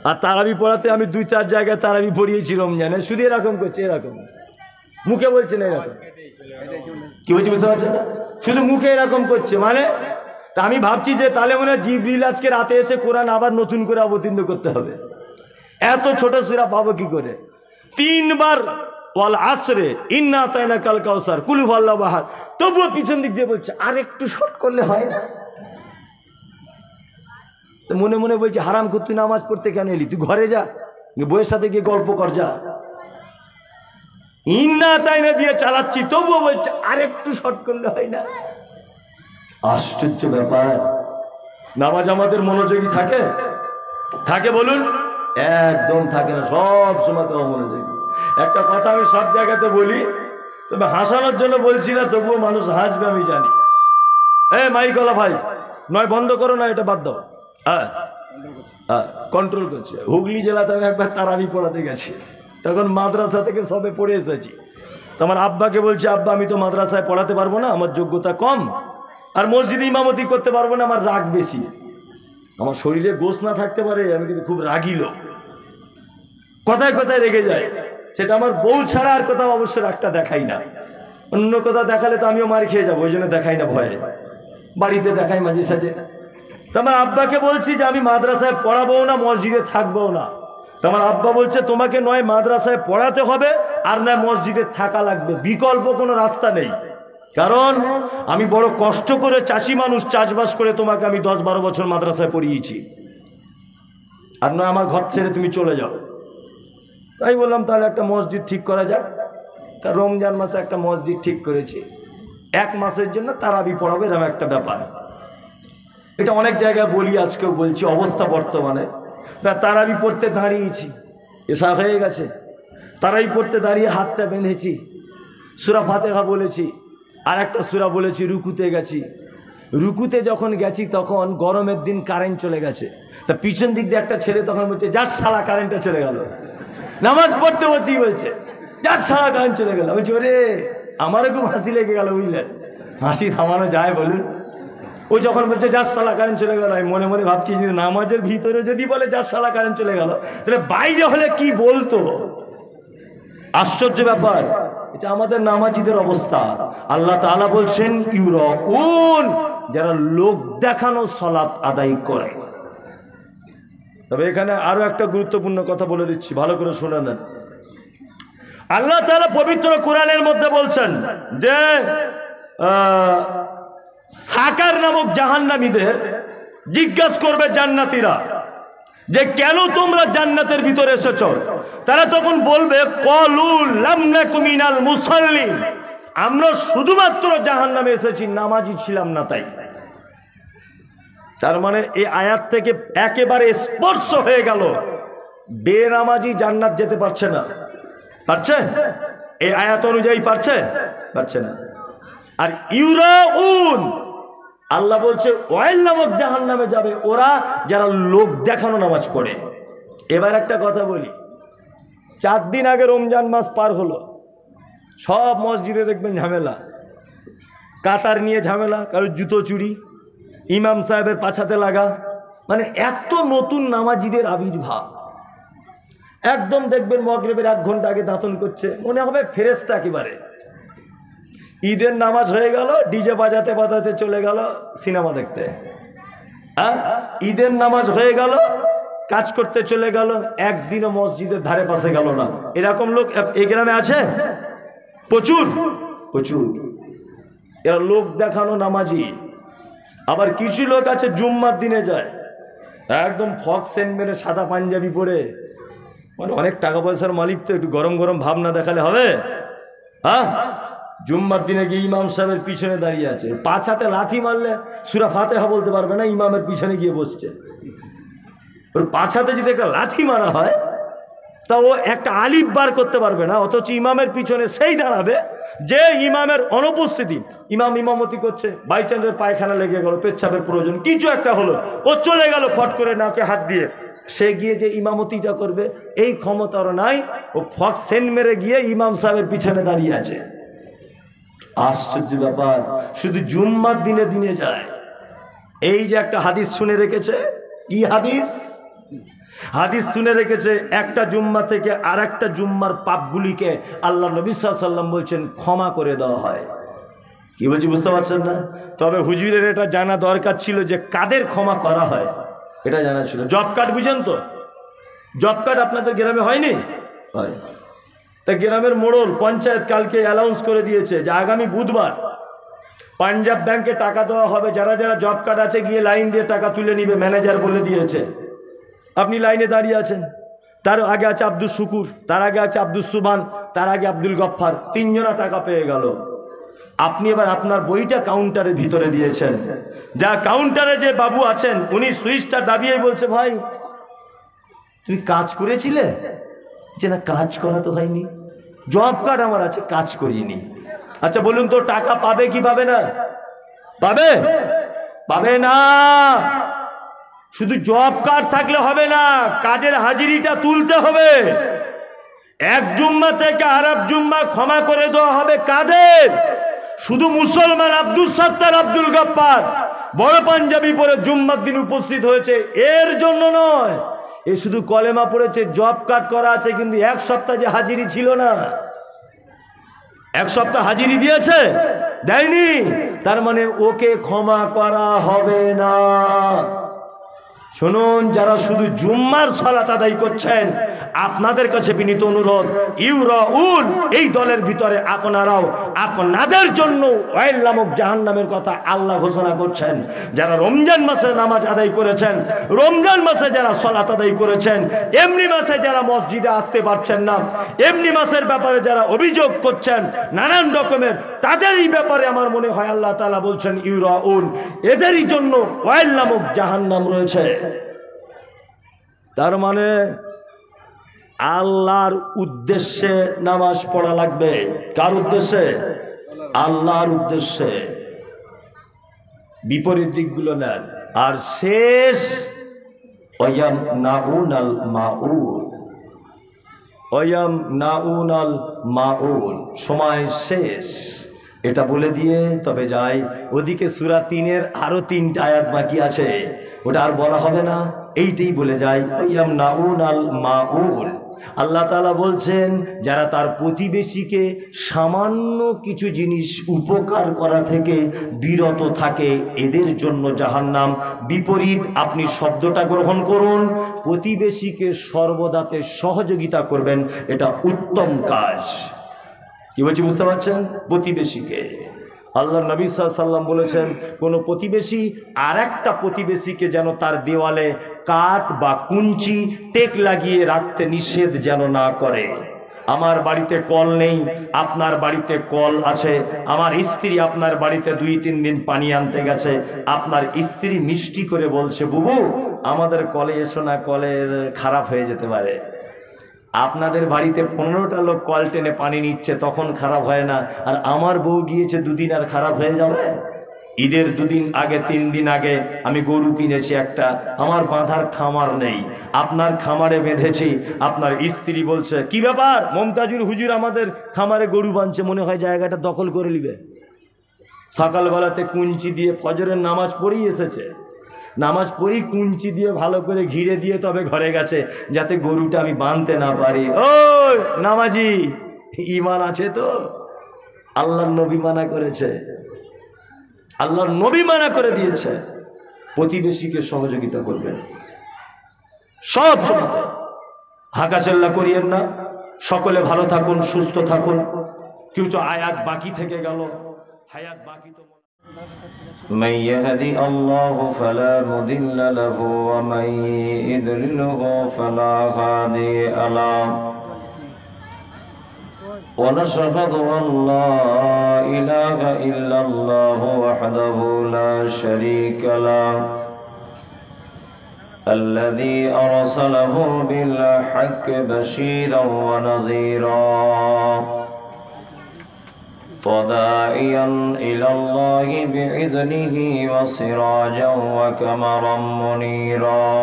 আর তারাবি পড়াতে আমি 2-4 জায়গায় তারাবি পড়িয়েছি রমজানে, শুধু এরকম করছে, এরকম মুখে বলছে না, এরকম কি বলছি বুঝতে পারছেন না, শুধু মুখে এরকম করছে। মানে তা আমি ভাবছি যে তাহলে মনে হয় জিবরিল আজকে রাতে এসে কোরআন আবার নতুন করে অবতীর্ণ করতে হবে। এত ছোট সূরা পাবো কি করে? 3 বার ওয়াল আসরে ইন্না আতাইনা কাল কাউসার কুল হুয়াল্লাহু আহাদ, তবুও পিছন দিক দিয়ে বলছে আর একটু শর্ট করলে হয় না। মনে মনে বলছে হারাম কর, তুই নামাজ পড়তে কেন এলি? তুই ঘরে যা, বইয়ের সাথে গিয়ে গল্প কর যা। ইন্না তাইনা দিয়ে চালাচ্ছি, তবুও বলছে আর একটু শর্ট করলে হয় না। আশ্চর্য ব্যাপার। নামাজ আমাদের মনোযোগী থাকে? থাকে বলুন? একদম থাকে না, সব সময় তো অমনোযোগী। একটা কথা আমি সব জায়গাতে বলি, তবে হাসানোর জন্য বলছি না, তবুও মানুষ হাসবে আমি জানি। মাইকলা ভাই, নয় বন্ধ করো না, এটা বাদ দাও। হ্যাঁ হ্যাঁ, কন্ট্রোল করছে। হুগলি জেলাতে আমি একবার তারাবি পড়াতে গেছি, তখন মাদ্রাসা থেকে সবে পড়ে এসেছি। তো আমার আব্বাকে বলছি, আব্বা আমি তো মাদ্রাসায় পড়াতে পারবো না, আমার যোগ্যতা কম, আর মসজিদে ইমামতি করতে পারবো না, আমার রাগ বেশি। আমার শরীরে গোশ না থাকতে পারে, আমি কিন্তু খুব রাগী লোক, কথায় কথায় রেগে যায়। সেটা আমার বউ ছাড়া আর কোথাও অবশ্য রাগটা দেখাই না। অন্য কোথাও দেখালে তো আমিও মার খেয়ে যাবো, ওই জন্য দেখাই না, ভয়ে। বাড়িতে দেখাই মাঝে সাঝে। তো আমার আব্বাকে বলছি যে আমি মাদ্রাসায় পড়াবো না, মসজিদে থাকবো না। তো আমার আব্বা বলছে তোমাকে নয় মাদ্রাসায় পড়াতে হবে, আর নয় মসজিদে থাকা লাগবে, বিকল্প কোনো রাস্তা নেই। কারণ আমি বড় কষ্ট করে চাষি মানুষ, চাষবাস করে তোমাকে আমি 10-12 বছর মাদ্রাসায় পড়িয়েছি, আর নয় আমার ঘর ছেড়ে তুমি চলে যাও। তাই বললাম তাহলে একটা মসজিদ ঠিক করা যাক। তা রমজান মাসে একটা মসজিদ ঠিক করেছি, 1 মাসের জন্য তারাবি পড়াবে, এরকম একটা ব্যাপার। এটা অনেক জায়গায় বলি, আজকেও বলছি, অবস্থা বর্তমানে। তারাবি পড়তে দাঁড়িয়েছি, এসা হয়ে গেছে, তারাবি পড়তে দাঁড়িয়ে হাতটা বেঁধেছি, সূরা ফাতিহা বলেছি, আর একটা সূরা বলেছি, রুকুতে গেছি। রুকুতে যখন গেছি তখন গরমের দিন কারেন্ট চলে গেছে। তা পিছন দিক দিয়ে একটা ছেলে তখন বলছে যার শালা কারেন্টটা চলে গেল, নামাজ পড়তে পড়তেই বলছে যার শালা কারেন্ট চলে গেল। বলছি ওরে, আমারও খুব হাসি লেগে গেল, বুঝলেন? হাসি থামানো যায় বলুন? ও যখন বলছে যার শালা কারেন্ট চলে গেল, আমি মনে মনে ভাবছি যে নামাজের ভিতরে যদি বলে যার শালা কারেন্ট চলে গেল, তাহলে বাইরে হলে কি বলতো? আশ্চর্য ব্যাপার। এটা আমাদের নামাজিদের অবস্থা। আল্লাহ তাআলা বলছেন ইউরাউন, যারা লোক দেখানো সালাত আদায় করে। তবে এখানে আরো একটা গুরুত্বপূর্ণ কথা বলে দিচ্ছি, ভালো করে শুনে নেন। আল্লাহ তাআলা পবিত্র কোরআনের মধ্যে বলছেন যে সাকার নামক জাহান্নামীদের জিজ্ঞাসা করবে জান্নাতীরা যে কেন তোমরা জান্নাতের ভিতরে এসেছো? তারা তখন বলবে ক্বালু লাম নাকু মিনাল মুসাল্লিন, আমরা শুধুমাত্র জাহান্নামে এসেছি, নামাজি ছিলাম না তাই। তার মানে এই আয়াত থেকে একেবারে স্পর্শ হয়ে গেল বেনামাজি জান্নাত যেতে পারছে না। পারছে? এই আয়াত অনুযায়ী পারছে? পারছে না। আর ইউরাউন, আল্লাহ বলছে ওয়াইল নামক জাহান্নামে যাবে ওরা যারা লোক দেখানো নামাজ পড়ে। এবার একটা কথা বলি, 4 দিন আগে রমজান মাস পার হলো, সব মসজিদে দেখবেন ঝামেলা, কাতার নিয়ে ঝামেলা, কারো জুতো চুরি, ইমাম সাহেবের পাছাতে লাগা, মানে এত নতুন নামাজিদের আবির্ভাব। একদম দেখবেন মাগরিবের 1 ঘন্টা আগে দাঁতন করছে, মনে হবে ফেরেশতা একেবারে। ঈদের নামাজ হয়ে গেল, ডিজে বাজাতে বাজাতে চলে গেল সিনেমা দেখতে। হ্যাঁ, ঈদের নামাজ হয়ে গেল, কাজ করতে চলে গেল, একদিনও মসজিদের ধারে পাশে গেল না। এরকম লোক এই গ্রামে আছে প্রচুর প্রচুর। এরা লোক দেখানো নামাজি। আবার কিছু লোক আছে জুম্মার দিনে যায়, একদম ফক সেন্ট মেরে সাদা পাঞ্জাবি পরে, মানে অনেক টাকা পয়সার মালিক তো, একটু গরম গরম ভাব না দেখালে হবে? হ্যাঁ, জুম্মার দিনে গিয়ে ইমাম সাহেবের পিছনে দাঁড়িয়ে আছে, পাছাতে লাথি মারলে সূরা ফাতিহা বলতে পারবে না, ইমামের পিছনে গিয়ে বসছে। ওর পাছাতে যদি একটা লাথি মারা হয় তা ও একটা আলিফ বার করতে পারবে না, অথচ ইমামের পিছনে সেই দাঁড়াবে যে ইমামের অনুপস্থিতি। ইমাম ইমামতি করছে, বাই চান্স ওর পায়খানা লেগে গেল, পেচ্ছাপের প্রয়োজন, কিছু একটা হলো, ও চলে গেল ফট করে নাকে হাত দিয়ে, সে গিয়ে যে ইমামতিটা করবে এই ক্ষমতার নাই, ও ফক সেন্ট মেরে গিয়ে ইমাম সাহেবের পিছনে দাঁড়িয়ে আছে। আশ্চর্য ব্যাপার, শুধু জুম্মার দিনে দিনে যায়। এই যে একটা হাদিস শুনে রেখেছে, কি হাদিস? হাদিস শুনে রেখেছে, একটা জুম্মা থেকে আর একটা জুম্মার পাপগুলিকে আল্লাহ নবী সাল্লাল্লাহু আলাইহি ওয়াসাল্লাম বলছেন ক্ষমা করে দেওয়া হয়। কি বলছি বুঝতে পারছেন না? তবে হুজুরের এটা জানা দরকার ছিল যে কাদের ক্ষমা করা হয়, এটা জানা ছিল। জব কার্ড বুঝেন তো? জব কার্ড আপনাদের গ্রামে হয়নি? হয়। তা গ্রামের মোড়ল পঞ্চায়েত কালকে অ্যানাউন্স করে দিয়েছে যে আগামী বুধবার পাঞ্জাব ব্যাংকে টাকা দেওয়া হবে, যারা যারা জব কার্ড আছে গিয়ে লাইন দিয়ে টাকা তুলে নিবে, ম্যানেজার বলে দিয়েছে। আপনি লাইনে দাঁড়িয়ে আছেন, তার আগে আছে আব্দুল শুকুর, তার আগে আছে আব্দুল সুবহান, তার আগে আব্দুল গফফার, তিনজনা টাকা পেয়ে গেল। আপনি এবার আপনার বইটা কাউন্টারের ভিতরে দিয়েছেন, যা কাউন্টারে যে বাবু আছেন উনি সুইচটা দাবিয়ে বলছে, ভাই তুমি কাজ করেছিলে? যে না, কাজ করা তো হয়নি, জব কার্ড আমার আছে, কাজ করিনি। আচ্ছা বলুন তো টাকা পাবে কি পাবে না? পাবে? পাবে না। শুধু জব কার্ড থাকলে হবে না, কাজের হাজিরিটা তুলতে হবে। এক জুম্মা থেকে আরেক জুম্মা ক্ষমা করে দেওয়া হবে কাদের? শুধু মুসলমান আব্দুল সত্তার, আব্দুল গফফার বড় পাঞ্জাবি পরে জুম্মার দিন উপস্থিত হয়েছে এর জন্য নয়। এ শুধু কলেমা পড়েছে, জব কার্ড করা আছে, কিন্তু এক সপ্তাহ যে হাজিরি ছিল না, এক সপ্তাহ হাজিরি দিয়েছে? দেয়নি। তার মানে ওকে ক্ষমা করা হবে না। শুনুন, যারা শুধু জুম্মার সালাত আদায় করছেন, আপনাদের কাছে বিনীত অনুরোধ, ইউরাউন এই দলের ভিতরে আপনারাও আপনাদের জন্য ওয়াইল নামক জাহান্নামের কথা আল্লাহ ঘোষণা করছেন। যারা রমজান মাসে নামাজ আদায় করেছেন, রমজান মাসে যারা সালাত আদায় করেছেন, এমনি মাসে যারা মসজিদে আসতে পারছেন না, এমনি মাসের ব্যাপারে যারা অভিযোগ করছেন নানান রকমের, তাদেরই ব্যাপারে আমার মনে হয় আল্লাহ তাআলা বলছেন ইউরাউন, এদেরই জন্য ওয়াইল নামক জাহান্নাম রয়েছে। তার মানে আল্লাহর উদ্দেশ্যে নামাজ পড়া লাগবে। কার উদ্দেশ্যে? আল্লাহর উদ্দেশ্যে। বিপরীত দিকগুলো নেন। আর শেষ ওয়ায়াম নাউনাল মাউল, ওয়ায়াম নাউনাল মাউল, সময় শেষ। এটা বলে দিয়ে তবে যাই, ওদিকে সূরা ৩-এর আরো ৩টা আয়াত বাকি আছে, ওটা আর বলা হবে না, এইটাই বলে যায় ওয়ায়াম নাউনাল মাউল। আল্লাহ তাআলা বলছেন, যারা তার প্রতিবেশীকে সামান্য কিছু জিনিস উপকার করা থেকে বিরত থাকে, এদের জন্য জাহান্নাম। বিপরীত আপনি শব্দটা গ্রহণ করুন, প্রতিবেশীকে সর্বদাতে সহযোগিতা করবেন, এটা উত্তম কাজ। কি বলছি বুঝতে পারছেন? প্রতিবেশীকে আল্লাহ নবী সাল্লাল্লাহু আলাইহি ওয়াসাল্লাম বলেছেন, কোনো প্রতিবেশী আর একটা প্রতিবেশীকে যেন তার দেওয়ালে কাঠ বা কুঞ্চি টেক লাগিয়ে রাখতে নিষেধ যেন না করে। আমার বাড়িতে কল নেই, আপনার বাড়িতে কল আছে। আমার স্ত্রী আপনার বাড়িতে ২-৩ দিন পানি আনতে গেছে, আপনার স্ত্রী মিষ্টি করে বলছে, বুবু আমাদের কলে এসো না, কলের খারাপ হয়ে যেতে পারে। আপনাদের বাড়িতে 15টা লোক কল টেনে পানি নিচ্ছে, তখন খারাপ হয় না, আর আমার বউ গিয়েছে 2 দিন, আর খারাপ হয়ে যাবে? ঈদের 2 দিন আগে 3 দিন আগে আমি গরু কিনেছি একটা, আমার বাঁধার খামার নেই, আপনার খামারে বেঁধেছি। আপনার স্ত্রী বলছে, কি ব্যাপার মমতাজুল হুজুর আমাদের খামারে গরু বাঁধছে, মনে হয় জায়গাটা দখল করে নিবে। সকালবেলাতে কুঞ্চি দিয়ে ফজরের নামাজ পড়েই এসেছে, নামাজ পড়ি কুঞ্চি দিয়ে ভালো করে ঘিরে দিয়ে তবে ঘরে গেছে, যাতে গরুটা আমি বাঁধতে না পারি। ও নামাজি, ঈমান আছে তো? আল্লাহর নবী মানা করেছে, আল্লাহর নবী মানা করে দিয়েছে, প্রতিবেশীকে সহযোগিতা করবেন সব সময়। হাঁকাচেল্লা করিয়েন না। সকলে ভালো থাকুন, সুস্থ থাকুন। কিছু আয়াত বাকি থেকে গেল, হায়াত বাকি তো। من يهدي الله فلا مضل له ومن يضلله فلا هادي له ونشهد أن لا إله إلا الله وحده لا شريك له الذي أرسله بالحق بشيرا ونذيرا وداعيا إلى الله بإذنه وسراجا وقمرا منيرا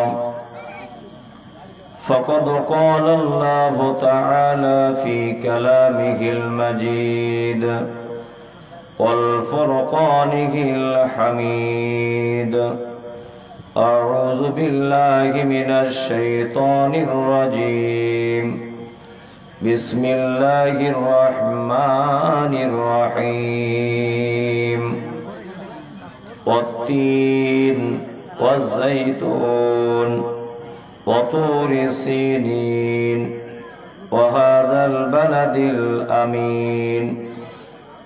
فقد قال الله تعالى في كلامه المجيد والفرقانه الحميد أعوذ بالله من الشيطان الرجيم بسم الله الرحمن الرحيم والتين والزيتون وطور سينين وهذا البلد الأمين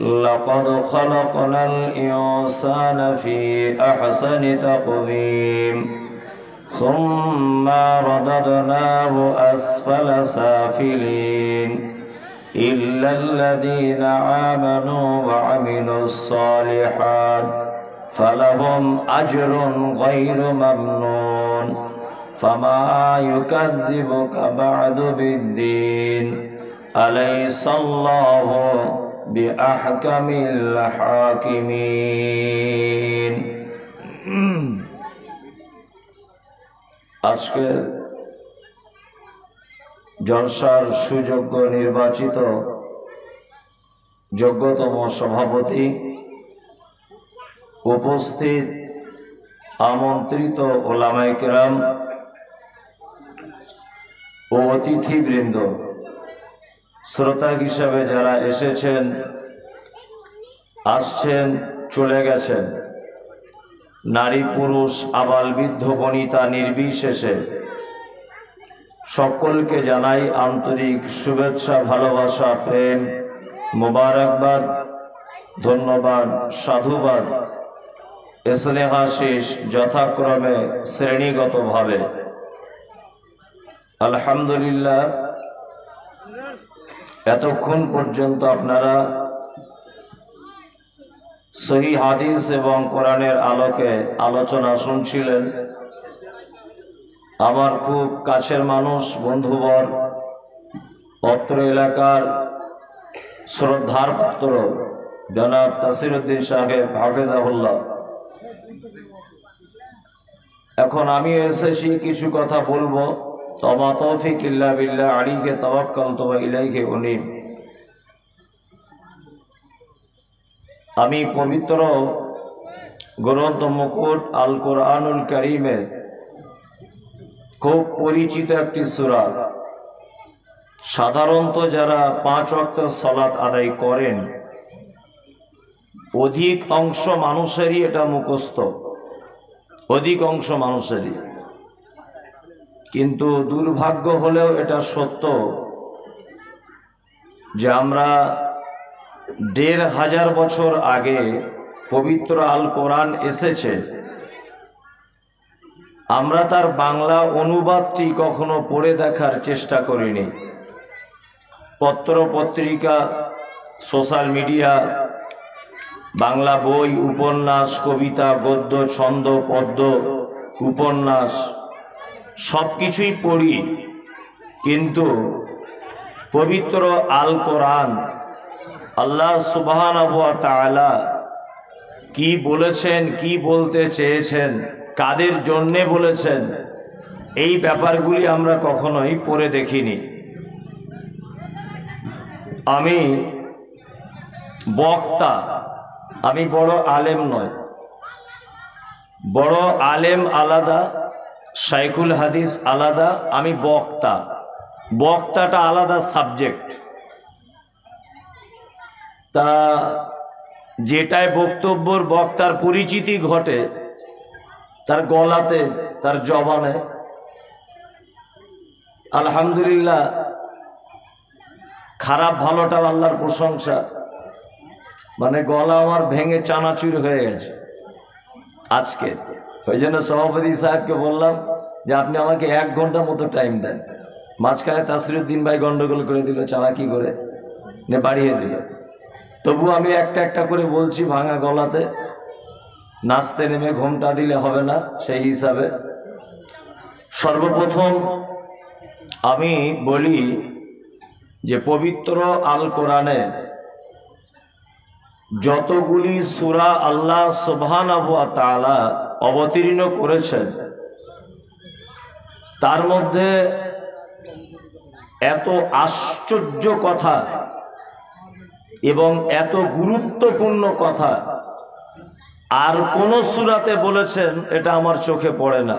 لقد خلقنا الإنسان في أحسن تقويم ثم رددناه أسفل سافلين إلا الذين آمنوا وعملوا الصالحات فلهم أجر غير ممنون فما يكذبك بعد بالدين أليس الله بأحكم الحاكمين আজকে জলসার সুযোগ্য নির্বাচিত যোগ্যতম সভাপতি, উপস্থিত আমন্ত্রিত ওলামায়ে কেরাম ও অতিথিবৃন্দ, শ্রোতা হিসাবে যারা এসেছেন, আসছেন, চলে গেছেন, নারী পুরুষ আবাল বৃদ্ধ বনিতা নির্বিশেষে সকলকে জানাই আন্তরিক শুভেচ্ছা, ভালোবাসা, প্রেম, মোবারকবাদ, ধন্যবাদ, সাধুবাদ, স্নেহাশিস যথাক্রমে শ্রেণীগতভাবে। আলহামদুলিল্লাহ, এতক্ষণ পর্যন্ত আপনারা সহিহ হাদিস এবং কোরআনের আলোকে আলোচনা শুনছিলেন। আমার খুব কাছের মানুষ, বন্ধুবর, অত্র এলাকার শ্রদ্ধার পাত্র জনাব তাসিরউদ্দিন সাহেব হাফেজাহুল্লাহ। এখন আমি এসেছি কিছু কথা বলবো। তমা তৌফিক ইল্লা বিল্লাহ, আলাইহি তাওয়াক্কালতু ওয়া ইলাইহি উনীব। আমি পবিত্র গ্রন্থ মুকুট আল কোরআনুল কারীমের খুব পরিচিত একটি সূরা, সাধারণত যারা 5 ওয়াক্ত সালাত আদায় করেন অধিক অংশ মানুষেরই এটা মুখস্থ, অধিক অংশ মানুষেরই। কিন্তু দুর্ভাগ্য হলেও এটা সত্য যে আমরা 1500 বছর আগে পবিত্র আল কোরআন এসেছে, আমরা তার বাংলা অনুবাদটি কখনো পড়ে দেখার চেষ্টা করিনি। পত্র পত্রিকা, সোশ্যাল মিডিয়া, বাংলা বই, উপন্যাস, কবিতা, গদ্য, ছন্দ, পদ্য, উপন্যাস সব কিছুই পড়ি, কিন্তু পবিত্র আল কোরআন আল্লাহ সুবহানাহু ওয়া তাআলা কি বলেছেন, কি বলতে চেয়েছেন, কাদের জন্যে বলেছেন, এই ব্যাপারগুলি আমরা কখনোই পড়ে দেখিনি। আমি বক্তা, আমি বড় আলেম নয়। বড় আলেম আলাদা, শাইখুল হাদিস আলাদা, আমি বক্তা। বক্তাটা আলাদা সাবজেক্ট। তা যেটায় বক্তব্যর বক্তার পরিচিতি ঘটে তার গলাতে, তার জবানে, আলহামদুলিল্লাহ, খারাপ ভালোটা আল্লাহর প্রশংসা। মানে গলা আমার ভেঙে চানাচুর হয়ে গেছে আজকে। ওই জন্য সভাপতি সাহেবকে বললাম যে আপনি আমাকে 1 ঘন্টা মতো টাইম দেন। মাঝখানে তাসিরউদ্দিন ভাই গন্ডগোল করে দিল, চালাকি করে বাড়িয়ে দিল। তবু আমি একটা একটা করে বলছি ভাঙা গলাতে, নাচতে নেমে ঘোমটা দিলে হবে না, সেই হিসাবে। সর্বপ্রথম আমি বলি যে পবিত্র আল কোরআনে যতগুলি সূরা আল্লাহ সুবহানাহু ওয়া তাআলা অবতীর্ণ করেছেন, তার মধ্যে এত আশ্চর্য কথা এবং এত গুরুত্বপূর্ণ কথা আর কোন সূরাতে বলেছেন এটা আমার চোখে পড়ে না।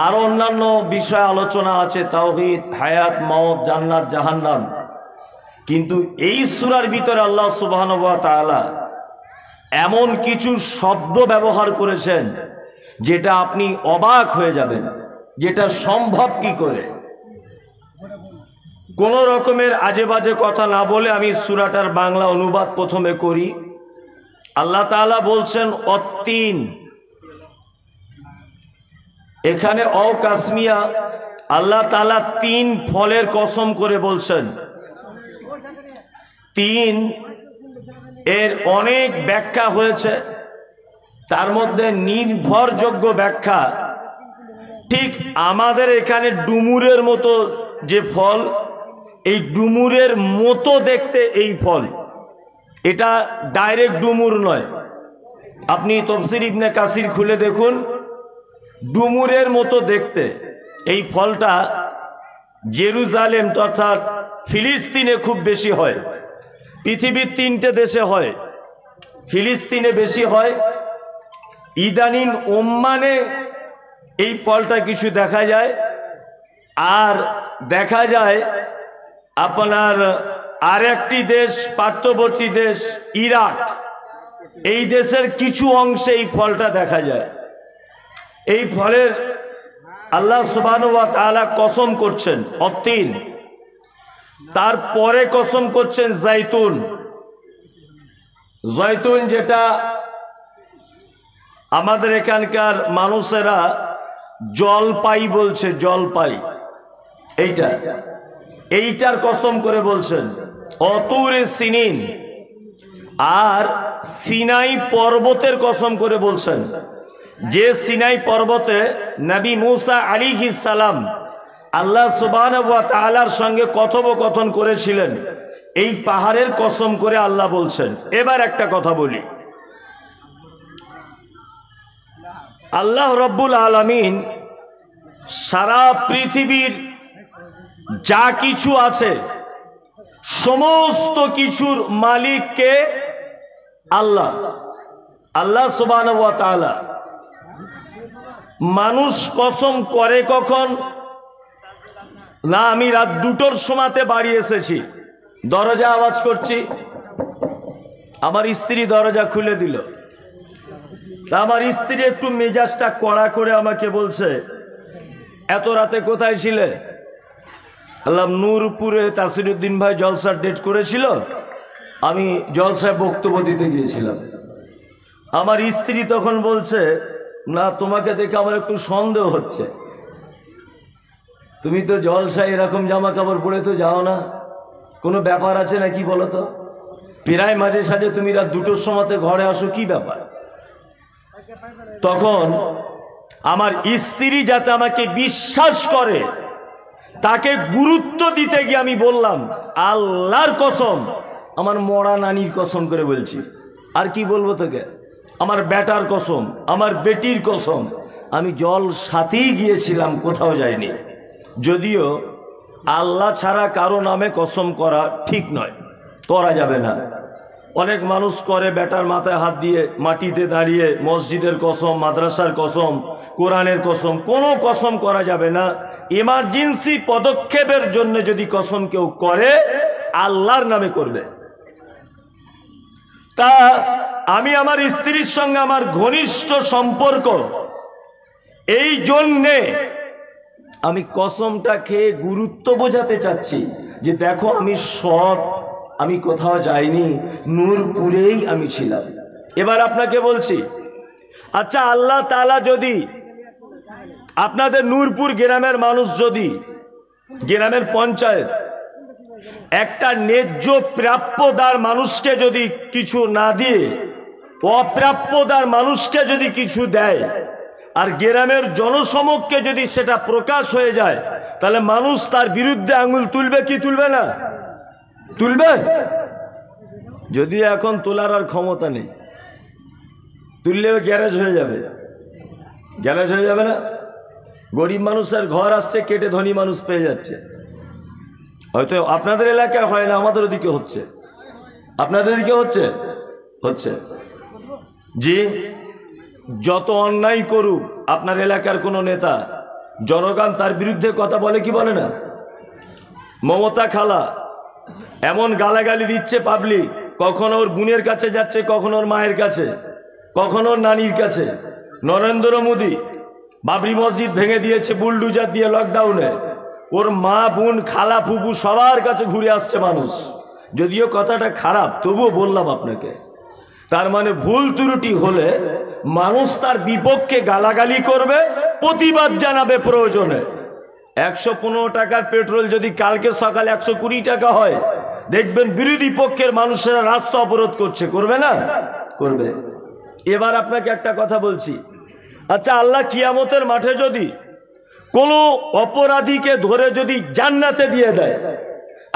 আর অন্যান্য বিষয় আলোচনা আছে, তাওহীদ, হায়াত, মওত, জান্নাত, জাহান্নাম, কিন্তু এই সূরার ভিতরে আল্লাহ সুবহানাহু ওয়া তাআলা এমন কিছু শব্দ ব্যবহার করেছেন যেটা আপনি অবাক হয়ে যাবেন, যেটা সম্ভব কি করে। কোন রকমের আজে বাজে কথা না বলে আমি সূরাটার বাংলা অনুবাদ প্রথমে করি। আল্লাহ তাআলা বলছেন অত্তিন, এখানে কাসমিয়া, আল্লাহ তাআলা 3 ফলের কসম করে বলছেন। 3 এর অনেক ব্যাখ্যা হয়েছে, তার মধ্যে নির্ভরযোগ্য ব্যাখ্যা ঠিক আমাদের এখানে ডুমুরের মতো যে ফল, এই ডুমুরের মতো দেখতে এই ফল, এটা ডাইরেক্ট ডুমুর নয়। আপনি তাফসীর ইবনে কাসির খুলে দেখুন, ডুমুরের মতো দেখতে এই ফলটা জেরুজালেম তথা ফিলিস্তিনে খুব বেশি হয়। পৃথিবীর 3টে দেশে হয়, ফিলিস্তিনে বেশি হয়, ইদানিং ওমানে এই ফলটা কিছু দেখা যায়, আর দেখা যায় আপনার আরেকটি দেশ, পার্শ্ববর্তী দেশ ইরাক, এই দেশের কিছু অংশে এই ফলটা দেখা যায়। এই ফলের আল্লাহ সুবহানাহু ওয়া তাআলা কসম করছেন অত্তিন, তারপরে কসম করছেন জাইতুন। জয়তুন যেটা আমাদের এখানকার মানুষেরা জলপাই বলছে, জলপাই, এইটার কসম করে বলছেন অতুরে সিনিন। আর সিনাই পর্বতের কসম করে বলছেন, যে সিনাই পর্বতে নবী মুসা আলাইহিস সালাম আল্লাহ সুবহানাহু ওয়া তাআলার সঙ্গে কথোপকথন করেছিলেন, এই পাহাড়ের কসম করে আল্লাহ বলছেন। এবার একটা কথা বলি, আল্লাহ রব্বুল আলামিন সারা পৃথিবীর যা কিছু আছে সমস্ত কিছুর মালিক কে? আল্লাহ। আল্লাহ সুবহানাহু ওয়া তাআলা। মানুষ কসম করে কখন না? আমি রাত 2টোর সময়তে বাড়ি এসেছি, দরজা আওয়াজ করছি, আমার স্ত্রী দরজা খুলে দিল। তা আমার স্ত্রী একটু মেজাজটা কড়া করে আমাকে বলছে, এত রাতে কোথায় ছিলে? আল্লাহ, নূরপুরে তাসিরউদ্দিন ভাই জলসার ডেট করেছিল, আমি জলসায় বক্তব্য দিতে গিয়েছিলাম। আমার স্ত্রী তখন বলছে, না তোমাকে দেখে আমার একটু সন্দেহ হচ্ছে, তুমি তো জলসায় এরকম জামা কাপড় পরে তো যাও না, কোনো ব্যাপার আছে নাকি বলো তো? প্রায় মাঝে সাঝে তুমি রাত 2টোর সময়তে ঘরে আসো, কি ব্যাপার? তখন আমার স্ত্রী যাতে আমাকে বিশ্বাস করে, তাকে গুরুত্ব দিতে গিয়ে আমি বললাম, আল্লাহর কসম, আমার মরা নানির কসম করে বলছি, আর কি বলবো তোকে, আমার বেটার কসম, আমার বেটির কসম, আমি জল সাথেই গিয়েছিলাম, কোথাও যাইনি। যদিও আল্লাহ ছাড়া কারো নামে কসম করা ঠিক নয়, করা যাবে না। অনেক মানুষ করে বেটার মাথায় হাত দিয়ে, মাটিতে দাঁড়িয়ে মসজিদের কসম, মাদ্রাসার কসম, কোরআনের কসম, কোনো কসম করা যাবে না। ইমার্জেন্সি পদক্ষেপের জন্য যদি কসম কেউ করে, আল্লাহর নামে করবে। তা আমি আমার স্ত্রীর সঙ্গে আমার ঘনিষ্ঠ সম্পর্ক, এই জন্যে আমি কসমটা খেয়ে গুরুত্ব বোঝাতে চাচ্ছি যে দেখো আমি সৎ, আমি কোথাও যাইনি, নূরপুরেই আমি ছিলাম। এবার আপনাকে বলছি, আচ্ছা আল্লাহ তাআলা যদি আপনাদের নূরপুর গ্রামের মানুষ, যদি গ্রামের পঞ্চায়েত একটা ন্যায্য প্রাপ্যদার মানুষকে যদি কিছু না দিয়ে অপ্রাপ্যদার মানুষকে যদি কিছু দেয়, আর গ্রামের জনসমক্ষে যদি সেটা প্রকাশ হয়ে যায়, তাহলে মানুষ তার বিরুদ্ধে আঙুল তুলবে কি তুলবে না? তুলবে। যদি এখন তোলার আর ক্ষমতা নেই, তুললেও গ্যারেজ হয়ে যাবে, গ্যারেজ হয়ে যাবে না? গরিব মানুষের ঘর আসছে কেটে ধনী মানুষ পেয়ে যাচ্ছে। হয়তো আপনাদের এলাকায় হয় না, আমাদের ওদিকে হচ্ছে। আপনাদের দিকে হচ্ছে? হচ্ছে। জি, যত অন্যায় করুক আপনার এলাকার কোনো নেতা, জনগণ তার বিরুদ্ধে কথা বলে কি বলে না? মমতা খালা এমন গালাগালি দিচ্ছে পাবলিক, কখনো ওর বোনের কাছে যাচ্ছে, কখনো ওর মায়ের কাছে, কখনো ওর নানির কাছে। নরেন্দ্র মোদী বাবরি মসজিদ ভেঙে দিয়েছে বুলডুজার দিয়ে লকডাউনে, ওর মা বোন খালা ফুপু সবার কাছে ঘুরে আসছে মানুষ। যদিও কথাটা খারাপ, তবুও বললাম আপনাকে। তার মানে ভুল ত্রুটি হলে মানুষ তার বিপক্ষে গালাগালি করবে, প্রতিবাদ জানাবে প্রয়োজনে। 115 টাকার পেট্রোল যদি কালকে সকালে 120 টাকা হয়, দেখবেন বিরোধী পক্ষের মানুষেরা রাস্তা অবরোধ করছে, করবে না? করবে। এবার আপনাকে একটা কথা বলছি, আচ্ছা আল্লাহ কিয়ামতের মাঠে যদি কোনো অপরাধীকে ধরে যদি জান্নাতে দিয়ে দেয়,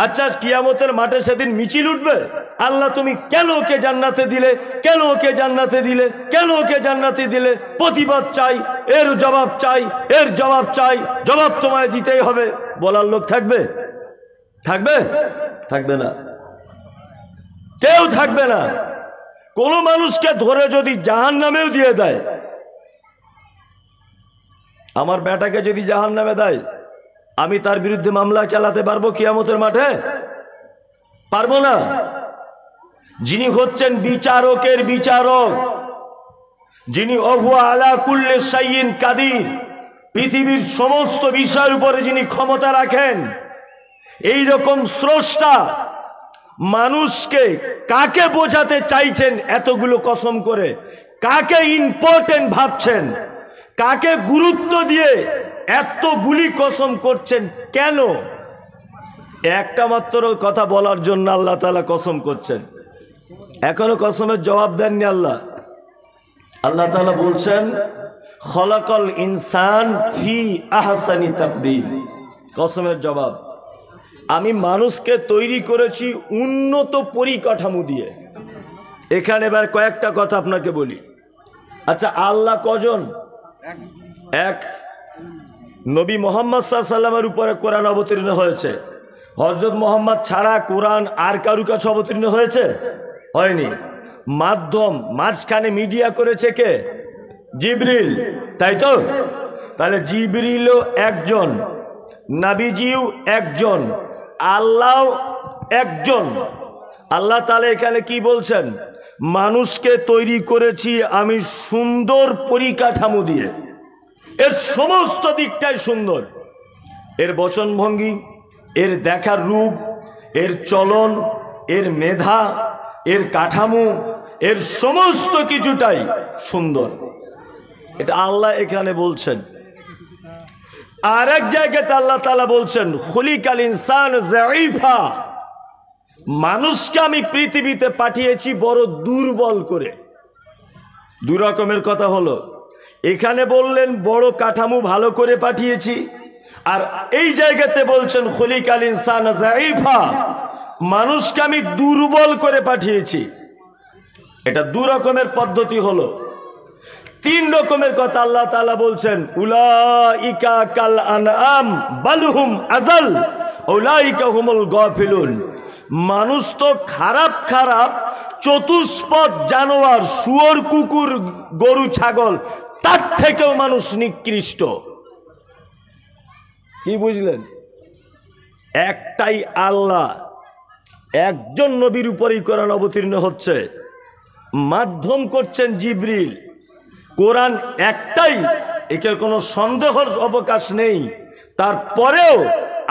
আচ্ছা কিয়ামতের মাঠে সেদিন মিছিল উঠবে, আল্লাহ তুমি কেন ওকে জান্নাতে দিলে, কেন ওকে জান্নাতে দিলে, কেন ওকে জান্নাতে দিলে? প্রতিবাদ চাই, এর জবাব চাই, এর জবাব চাই, জবাব তোমায় দিতেই হবে। বলার লোক থাকবে? থাকবে? থাকবে না, কেউ থাকবে না। কোন মানুষকে ধরে যদি জাহান্নামেও দিয়ে দেয়, আমার বেটাকে যদি জাহান্নামে দেয়, আমি তার বিরুদ্ধে মামলা চালাতে পারবো কিয়ামতের মাঠে? পারবো না। যিনি হচ্ছেন বিচারকের বিচারক, যিনি ওহু আলা কুল্লি শাইইন কাদির, পৃথিবীর সমস্ত বিষয়ের উপরে যিনি ক্ষমতা রাখেন, এই রকম স্রষ্টা মানুষকে কাকে বোঝাতে চাইছেন এতগুলো কসম করে? কাকে ইম্পর্টেন্ট ভাবছেন? কাকে গুরুত্ব দিয়ে এতগুলি কসম করছেন? কেন? একটা মাত্র কথা বলার জন্য আল্লাহ তাআলা কসম করছেন। এখনো কসমের জবাব দেননি আল্লাহ। আল্লাহ তাআলা বলছেন খলাকাল ইনসান ফি আহসানি তাকদীর। কসমের জবাব, আমি মানুষকে তৈরি করেছি উন্নত পরিকাঠামো দিয়ে। এখানে এবার কয়েকটা কথা আপনাকে বলি। আচ্ছা আল্লাহ কজন? এক। নবী মুহাম্মদ সাল্লাল্লাহু আলাইহি ওয়াসাল্লামের উপরে কোরআন অবতীর্ণ হয়েছে। হযরত মুহাম্মদ ছাড়া কোরআন আর কারো কাছে অবতীর্ণ হয়েছে? হয়নি। মাধ্যম, মাঝখানে মিডিয়া করেছে কে? জিবরিল, তাই তো? তাহলে জিবরিলও একজন, নবীজিও একজন, আল্লাহ একজন। আল্লাহ তাআলা এখানে কি বলছেন? মানুষকে তৈরি করেছি আমি সুন্দর পরিকাঠামো দিয়ে। এর সমস্ত দিকটাই সুন্দর, এর বচনভঙ্গি, এর দেখার রূপ, এর চলন, এর মেধা, এর কাঠামো, এর সমস্ত কিছুটাই সুন্দর। এটা আল্লাহ এখানে বলছেন। আর এক জায়গাতে আল্লাহ তাআলা বলছেন খুলিকাল ইনসান যায়ীফা, মানুষকে আমি পৃথিবীতে পাঠিয়েছি বড় দুর্বল করে। দুই রকমের কথা হলো, এখানে বললেন বড় কাঠামো ভালো করে পাঠিয়েছি, আর এই জায়গাতে বলছেন খুলিকাল ইনসান যায়ীফা, মানুষকে আমি দুর্বল করে পাঠিয়েছি। এটা দু রকমের পদ্ধতি হলো। তিন রকমের কথা আল্লাহ তাআলা বলছেন উলাইকা কাল আনআম বালহুম আযাল উলাইকা হুমুল গাফিলুন। মানুষ তো খারাপ খারাপ চতুষ্পদ জানোয়ার, শুয়োর, কুকুর, গরু, ছাগল, তার থেকেও মানুষ নিকৃষ্ট। কি বুঝলেন? একটাই আল্লাহ, একজন নবীর উপরেই কোরআন অবতীর্ণ হচ্ছে, মাধ্যম করছেন জিবরিল। কোরআন একটাই, একে কোনো সন্দেহের অবকাশ নেই। তারপরেও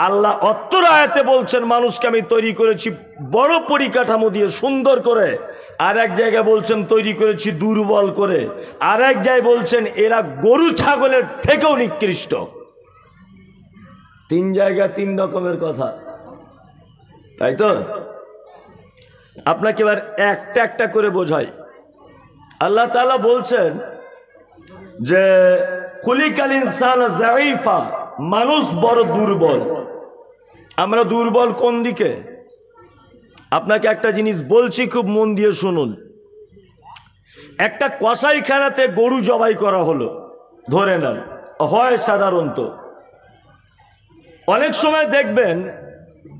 আল্লাহ অত্তর আয়াতে বলছেন মানুষকে আমি তৈরি করেছি বড় পরিকাঠামো দিয়ে, সুন্দর করে। আর এক জায়গায় বলছেন তৈরি করেছি দুর্বল করে। আর এক জায়গায় বলছেন এরা গরু ছাগলের থেকেও নিকৃষ্ট। তিন জায়গায় তিন রকমের কথা, তাই তো? আপনাকে এবার একটা একটা করে বোঝাই। আল্লাহ তাআলা বলছেন যে খুলিকাল ইনসান যায়ীফা, মানুষ বড় দুর্বল। আমরা দুর্বল কোন দিকে? আপনাকে একটা জিনিস বলছি, খুব মন দিয়ে শুনুন। একটা কসাইখানাতে গরু জবাই করা হলো, ধরে নেন, হয় সাধারণত অনেক সময় দেখবেন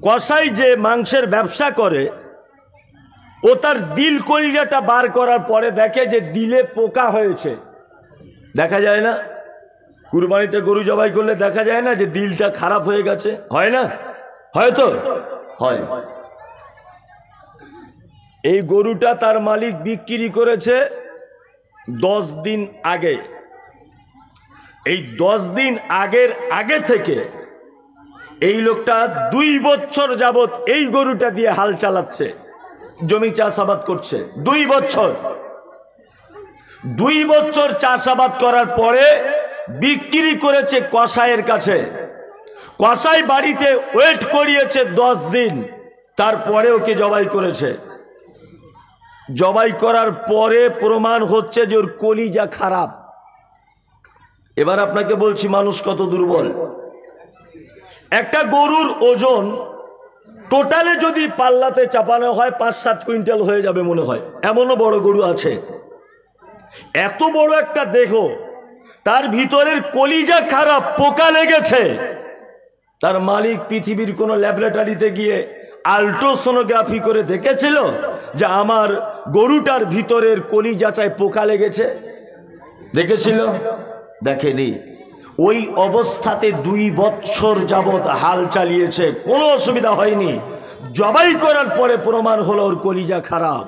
কসাই যে মাংসের ব্যবসা করে, ও তার দিল কলিজাটা বার করার পরে দেখে যে দিলে পোকা হয়েছে। দেখা যায় না কুরবানিতে গরু জবাই করলে দেখা যায় না যে দিলটা খারাপ হয়ে গেছে, হয় না? হয়তো হয়। এই গরুটা তার মালিক বিক্রি করেছে 10 দিন আগে। এই 10 দিন আগে থেকে এই লোকটা 2 বছর যাবত এই গরুটা দিয়ে হাল চালাচ্ছে, জমি চাষাবাদ করছে। 2 বছর 2 বছর চাষাবাদ করার পরে বিক্রি করেছে কসাইয়ের কাছে। কসাই বাড়িতে ওয়েট করিয়েছে 10 দিন, তারপরে ওকে জবাই করেছে। জবাই করার পরে প্রমাণ হচ্ছে যে ওর কলিজা খারাপ। এবার আপনাকে বলছি মানুষ কত দুর্বল। একটা গরুর ওজন টোটালে যদি পাল্লাতে চাপানো হয় 5-7 কুইন্টাল হয়ে যাবে মনে হয়, এমনও বড় গরু আছে। এত বড় একটা দেহ, তার ভিতরের কলিজা খারাপ, পোকা লেগেছে। তার মালিক পৃথিবীর কোন ল্যাবরেটরিতে গিয়ে আল্ট্রাসোনোগ্রাফি করে দেখেছিল যে আমার গরুটার ভিতরের কলিজাটায় পোকা লেগেছে? দেখেছিল? দেখেনি। ওই অবস্থাতে 2 বছর যাবত হাল চালিয়েছে, কোনো অসুবিধা হয়নি। জবাই করার পরে প্রমাণ হলো ওর কলিজা খারাপ।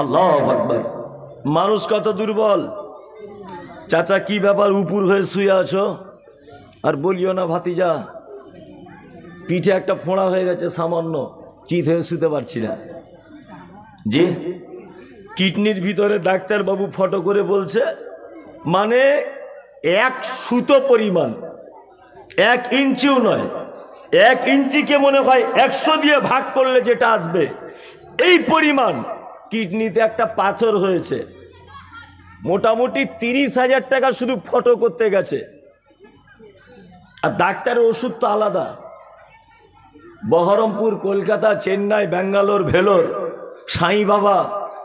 আল্লাহু আকবার। মানুষ কত দুর্বল। চাচা কি ব্যাপার, উপর হয়ে শুয়ে আছো? আর বলিও না ভাতিজা, পিঠে একটা ফোঁড়া হয়ে গেছে সামান্য, চিত হয়ে শুতে পারছি না। জি, কিডনির ভিতরে ডাক্তারবাবু ফটো করে বলছে মানে 1 সুতো পরিমাণ, 1 ইঞ্চিও নয়, 1 ইঞ্চিকে মনে হয় 100 দিয়ে ভাগ করলে যেটা আসবে এই পরিমাণ কিডনিতে একটা পাথর হয়েছে। মোটামুটি 30,000 টাকা শুধু ফটো করতে গেছে। আর ডাক্তারের ওষুধ তো আলাদা। বহরমপুর, কলকাতা, চেন্নাই, ব্যাঙ্গালোর, ভেলোর, সাই বাবা,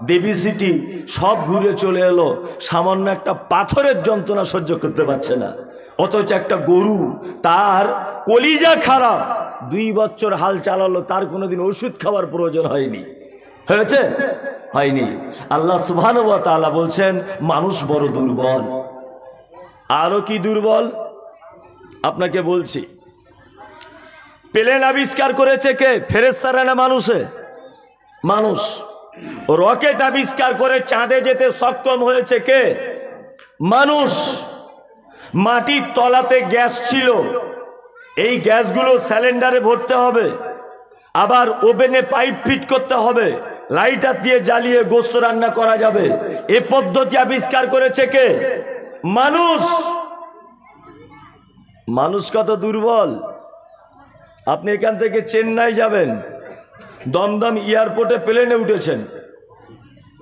দেবী সিটি সব ঘুরে চলে এলো, সামান্য একটা পাথরের যন্ত্রণা সহ্য করতে পারছে না। অথচ একটা গরু, তার কলিজা খারাপ, 2 বছর হাল চালালো, তার কোনোদিন ওষুধ খাওয়ার প্রয়োজন হয়নি। হয়েছে? হয়নি। আল্লাহ সুবহানাহু ওয়া তাআলা বলছেন মানুষ বড় দুর্বল। আরো কি দুর্বল আপনাকে বলছি। প্লেন আবিষ্কার করেছে কে? ফেরেশতারা না মানুষে? মানুষ। রকেট আবিষ্কার করে চাঁদে যেতে সক্ষম হয়েছে কে? মানুষ। মাটির তলাতে গ্যাস ছিল, এই গ্যাসগুলো সিলিন্ডারে ভরতে হবে, আবার ওভেনে পাইপ ফিট করতে হবে, লাইটার দিয়ে জ্বালিয়ে গোশত রান্না করা যাবে। এ পদ্ধতি আবিষ্কার করেছে কে? মানুষ। মানুষ কত দুর্বল। আপনি এখান থেকে চেন্নাই যাবেন, দমদম এয়ারপোর্টে প্লেনে উঠেছেন,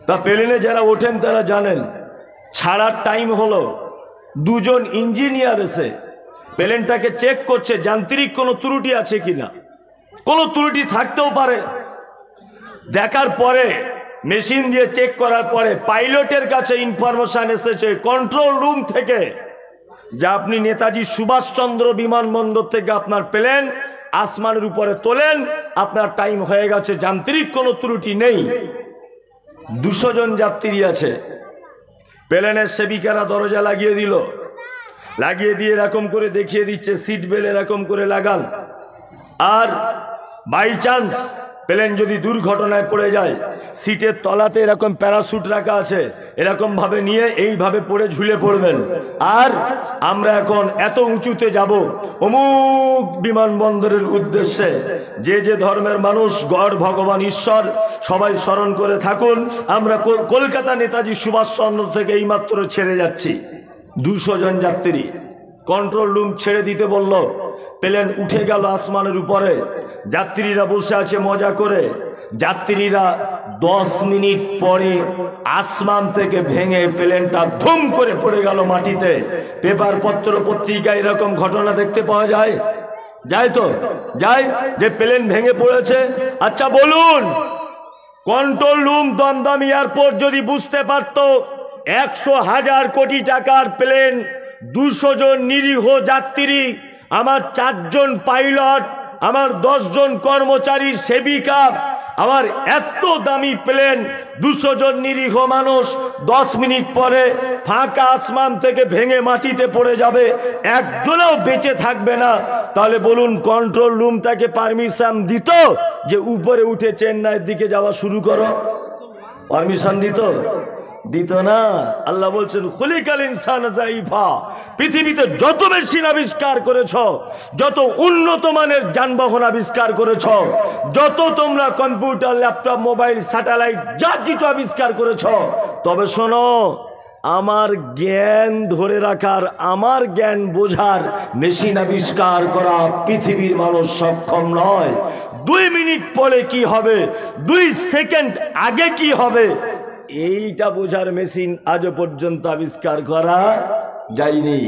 তা প্লেনে যারা ওঠেন তারা জানেন ছাড়ার টাইম হলো, 2 জন ইঞ্জিনিয়ার এসে প্লেনটাকে চেক করছে যান্ত্রিক কোনো ত্রুটি আছে কিনা। কোনো ত্রুটি থাকতেও পারে। দেখার পরে মেশিন দিয়ে চেক করার পরে পাইলটের কাছে ইনফরমেশন এসেছে কন্ট্রোল রুম থেকে যে আপনি নেতাজি সুভাষচন্দ্র বিমানবন্দর থেকে আপনার প্লেন আসমানের উপরে তোলেন, আপনার টাইম হয়ে গেছে, যান্ত্রিক কোনো ত্রুটি নেই। 200 জন যাত্রী আছে। প্লেনের সেবিকারা দরজা লাগিয়ে দিল, লাগিয়ে দিয়ে এরকম করে দেখিয়ে দিচ্ছে সিট বেল্ট এরকম করে লাগান। আর বাই চান্স প্লেন যদি দুর্ঘটনায় পড়ে যায়, সিটের তলাতে এরকম প্যারাসুট রাখা আছে, এরকম ভাবে নিয়ে এইভাবে পড়ে ঝুলে পড়বেন। আর আমরা এখন এত উঁচুতে যাব অমুক বিমানবন্দরের উদ্দেশ্যে। যে যে ধর্মের মানুষ, গড, ভগবান, ঈশ্বর সবাই স্মরণ করে থাকুন। আমরা কলকাতা নেতাজি সুভাষচন্দ্র থেকে এইমাত্র ছেড়ে যাচ্ছি। 200 জন যাত্রী। কন্ট্রোল রুম ছেড়ে দিতে বলল, প্লেন উঠে গেল আসমানের উপরে, যাত্রীরা বসে আছে মজা করে। যাত্রীরা 10 মিনিট পরে আসমান থেকে ভেঙে প্লেনটা ধুম করে পড়ে গেল মাটিতে। পেপার পত্র পত্রিকায় এরকম ঘটনা দেখতে পাওয়া যায়? যায় তো? যায় যে প্লেন ভেঙে পড়েছে। আচ্ছা বলুন, কন্ট্রোল রুম দমদম এয়ারপোর্ট যদি বুঝতে পারত 100,000 কোটি টাকার প্লেন, 200 জন নিরীহ যাত্রী, আমার 4 জন পাইলট, আমার 10 জন কর্মচারী, সেবিকা, আবার এত দামি প্লেন, 200 জন নিরীহ মানুষ 10 মিনিট পরে ফাঁকা আসমান থেকে ভেঙে মাটিতে পড়ে যাবে, একজনও বেঁচে থাকবে না। তাহলে বলুন, কন্ট্রোল রুম তাকে পারমিশন দিত যে উপরে উঠে চেন্নাইয়ের দিকে যাওয়া শুরু করো? পারমিশন দিত? দিত না। আল্লাহ বলছেন খুলিকাল ইনসান যায়ীফা, পৃথিবীতে যত মেশিন আবিষ্কার করেছ, যত উন্নত মানের যানবাহন আবিষ্কার করেছ, যত তোমরা কম্পিউটার, ল্যাপটপ, মোবাইল, স্যাটেলাইট যা কিছু আবিষ্কার করেছ, তবে শোনো, আমার জ্ঞান ধরে রাখার, আমার জ্ঞান বোঝার মেশিন আবিষ্কার করা পৃথিবীর মানুষ সক্ষম নয়। 2 মিনিট পরে কি হবে, 2 সেকেন্ড আগে কি হবে, এইটা বোঝার মেশিন আজও পর্যন্ত আবিষ্কার করা যায়নি।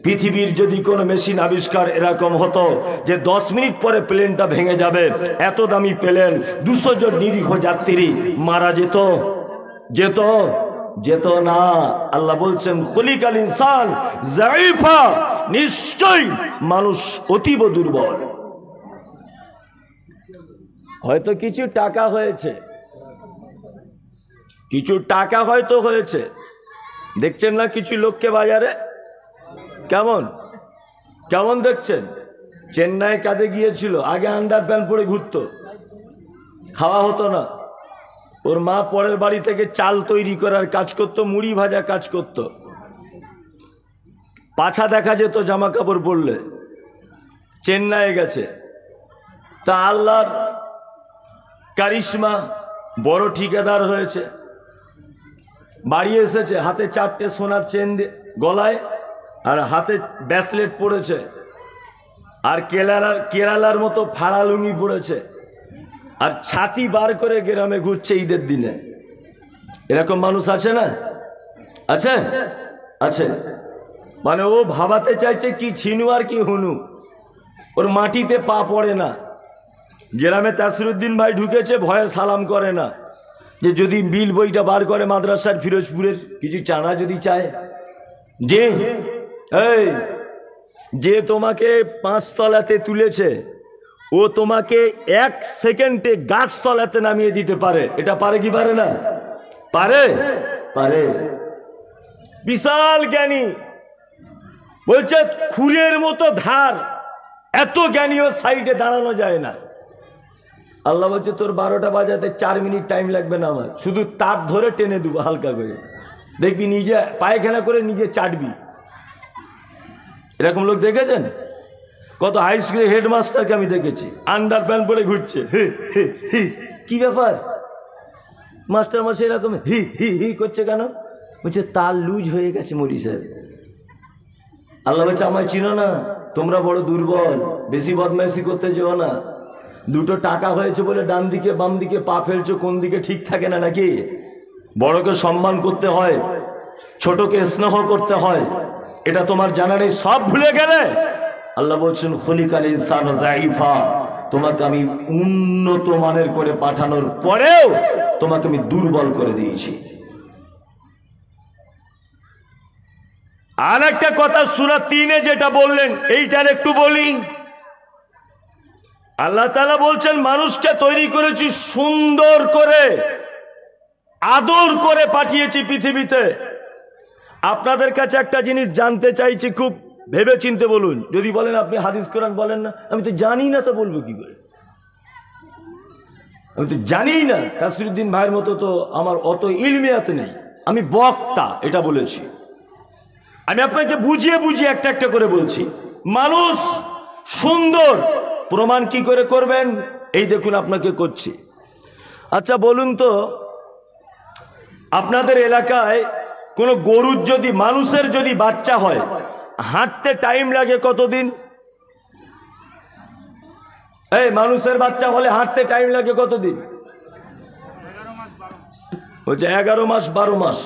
পৃথিবীর যদি কোনো মেশিন আবিষ্কার এরকম হতো যে 10 মিনিট পরে প্লেনটা ভেঙে যাবে, এত দামি প্লেন, 200 জন নিরীহ যাত্রী মারা যেত? যেত? যেত না। আল্লাহ বলছেন খুলিকাল ইনসান যায়ীফা, নিশ্চয়ই মানুষ অতীব দুর্বল। হয়তো কিছু টাকা হয়েছে, কিছু টাকা হয়তো হয়েছে, দেখছেন না কিছু লোককে বাজারে কেমন কেমন দেখছেন? চেন্নাই কাজে গিয়েছিল, আগে আন্ডার প্যান্ট পরে ঘুরতো, খাওয়া হতো না। ওর মা পরের বাড়ি থেকে চাল তৈরি করার কাজ করতো, মুড়ি ভাজা কাজ করতো, পাছা দেখা যেত জামা কাপড় পরলে। চেন্নাইয়ে গেছে, তা আল্লাহর কারিশমা, বড় ঠিকাদার হয়েছে। বাড়ি এসেছে, হাতে 4টে সোনার চেন গলায়, আর হাতে ব্রেসলেট পড়েছে, আর কেরালার মতো ফাড়া লুঙ্গি পড়েছে, আর ছাতি বার করে গ্রামে ঘুরছে ঈদের দিনে। এরকম মানুষ আছে না? আছে? আছে। মানে ও ভাবাতে চাইছে কি ছিনু আর কি হুনু, ওর মাটিতে পা পড়ে না। গ্রামে তাসিরুদ্দিন ভাই ঢুকেছে, ভয়ে সালাম করে না, যে যদি বিল বইটা বার করে মাদ্রাসার ফিরোজপুরের, কিছু চানা যদি চায়, যে এই যে তোমাকে 5 তলাতে তুলেছে, ও তোমাকে 1 সেকেন্ডে গাছতলাতে নামিয়ে দিতে পারে। এটা পারে কি পারে না? পারে, পারে। বিশাল জ্ঞানী, বলছে খুরের মতো ধার, এত জ্ঞানীও সাইডে দাঁড়ানো যায় না। আল্লাহ বলছে তোর 12টা বাজাতে 4 মিনিট টাইম লাগবে না, আমার শুধু তার ধরে টেনে দেবো হালকা করে, দেখবি নিজে পায়খানা করে নিজে চাটবি। এরকম লোক দেখেছেন? কত হাই স্কুলের হেডমাস্টারকে আমি দেখেছি, আন্ডার প্যান্ট পরে ঘুরছে। কি ব্যাপার মাস্টার মাসে এরকম হি হি হি করছে কেন? বলছে তার লুজ হয়ে গেছে মরি সাহেব। আল্লাহ বলছে আমায় চিনো না, তোমরা বড় দুর্বল, বেশি বদমাইশি করতে যেও না। 2টো টাকা হয়েছে বলে ডান দিকে বাম দিকে পা ফেলছো, কোন দিকে ঠিক থাকে না নাকি? বড়কে সম্মান করতে হয়, ছোটকে স্নেহ করতে হয়, এটা তোমার জানা নেই, সব ভুলে গেলে? আল্লাহ বলছেন খুলিকাল ইনসান যায়ীফা, তোমাকে আমি উন্নত মানের করে পাঠানোর পরেও তোমাকে আমি দুর্বল করে দিয়েছি। আর একটা কথা সূরা 3-এ যেটা বললেন, এইটার একটু বলি। আল্লাহ তাআলা বলছেন মানুষকে তৈরি করেছি সুন্দর করে, আদর করে পাঠিয়েছি পৃথিবীতে। আপনাদের কাছে একটা জিনিস জানতে চাইছি, খুব ভেবে চিনতে বলুন। যদি বলেন আপনি হাদিস কোরআন বলেন না, আমি তো জানি না, তো বলবো কি করে? আমি তো জানি না। তাসিরুদ্দিন ভাইয়ের মতো তো আমার অত ইলমিয়াত নেই, আমি বক্তা, এটা বলেছি। আমি আপনাকে বুঝিয়ে বুঝিয়ে একটা একটা করে বলছি। মানুষ সুন্দর প্রমাণ কি করে করবেন? এই দেখুন আপনাকে করছি। আচ্ছা বলুন তো, আপনাদের এলাকায় কোনো গরুর যদি, মানুষের যদি বাচ্চা হয়, হাঁটতে টাইম লাগে কতদিন? এই মানুষের বাচ্চা হলে হাঁটতে টাইম লাগে কতদিন? বলছে 11 মাস 12 মাস।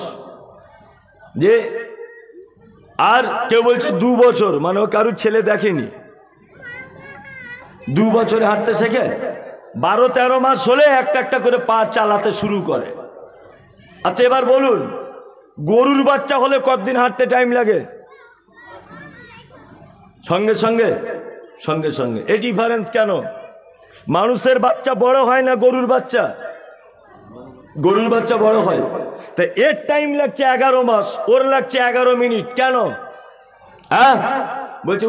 যে আর কেউ বলছে 2 বছর, মানে ও কারুর ছেলে দেখেনি, 2 বছরে হাঁটতে শেখে। 12-13 মাস হলে একটা একটা করে পা চালাতে শুরু করে। আচ্ছা এবার বলুন, গরুর বাচ্চা হলে কতদিন হাঁটতে টাইম লাগে? সঙ্গে সঙ্গে সঙ্গে সঙ্গে। এই ডিফারেন্স কেন? মানুষের বাচ্চা বড় হয় না গরুর বাচ্চা? গরুর বাচ্চা বড় হয়, তা এর টাইম লাগছে 11 মাস, ওর লাগছে 11 মিনিট। কেন? হ্যাঁ, বলছে